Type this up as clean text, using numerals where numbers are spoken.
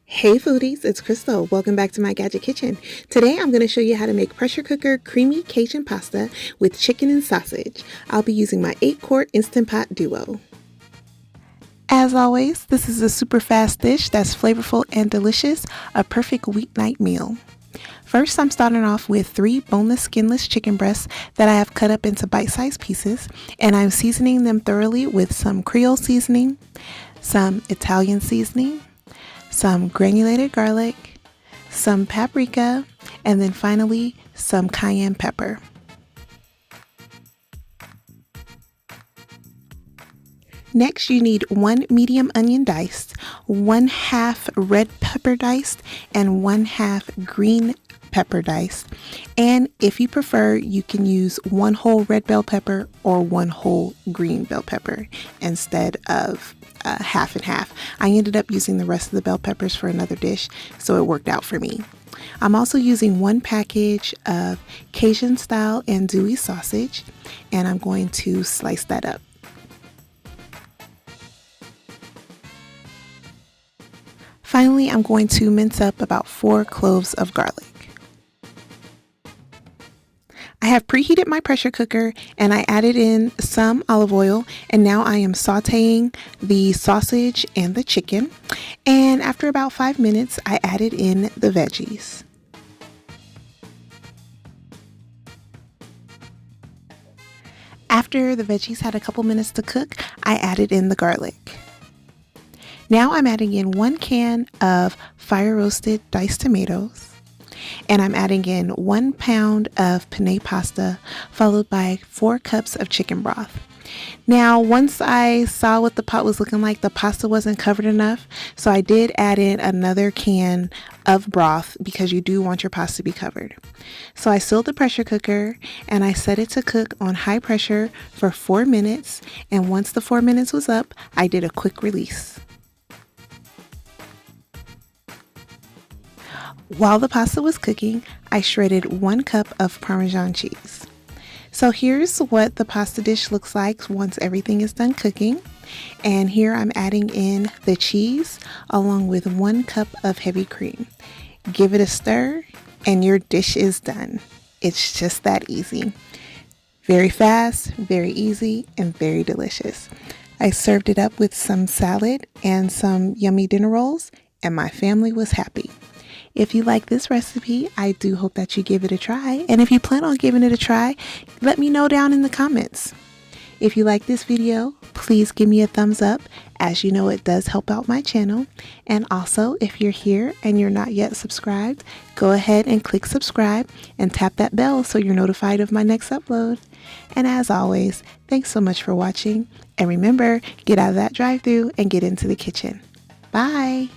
Hey foodies, it's Crystal. Welcome back to my Gadget Kitchen. Today I'm going to show you how to make pressure cooker creamy Cajun pasta with chicken and sausage. I'll be using my 8-quart Instant Pot Duo. As always, this is a super fast dish that's flavorful and delicious, a perfect weeknight meal. First, I'm starting off with 3 boneless, skinless chicken breasts that I have cut up into bite-sized pieces, and I'm seasoning them thoroughly with some Creole seasoning, some Italian seasoning, some granulated garlic, some paprika, and then finally some cayenne pepper. Next, you need 1 medium onion diced, 1/2 red pepper diced, and 1/2 green pepper diced. And if you prefer, you can use 1 whole red bell pepper or 1 whole green bell pepper instead of half and half. I ended up using the rest of the bell peppers for another dish, so it worked out for me. I'm also using 1 package of Cajun style andouille sausage, and I'm going to slice that up. Finally, I'm going to mince up about 4 cloves of garlic. I have preheated my pressure cooker and I added in some olive oil, and now I am sauteing the sausage and the chicken, and after about 5 minutes I added in the veggies. After the veggies had a couple minutes to cook, I added in the garlic. Now I'm adding in 1 can of fire roasted diced tomatoes, and I'm adding in 1 pound of penne pasta, followed by 4 cups of chicken broth. Now, once I saw what the pot was looking like, the pasta wasn't covered enough, so I did add in another can of broth because you do want your pasta to be covered. So I sealed the pressure cooker and I set it to cook on high pressure for 4 minutes, and once the 4 minutes was up, I did a quick release. While the pasta was cooking, I shredded 1 cup of Parmesan cheese. So here's what the pasta dish looks like once everything is done cooking. And here I'm adding in the cheese along with 1 cup of heavy cream. Give it a stir and your dish is done. It's just that easy. Very fast, very easy, and very delicious. I served it up with some salad and some yummy dinner rolls, and my family was happy. If you like this recipe, I do hope that you give it a try. And if you plan on giving it a try, let me know down in the comments. If you like this video, please give me a thumbs up, as you know it does help out my channel. And also, if you're here and you're not yet subscribed, go ahead and click subscribe and tap that bell so you're notified of my next upload. And as always, thanks so much for watching. And remember, get out of that drive-thru and get into the kitchen. Bye!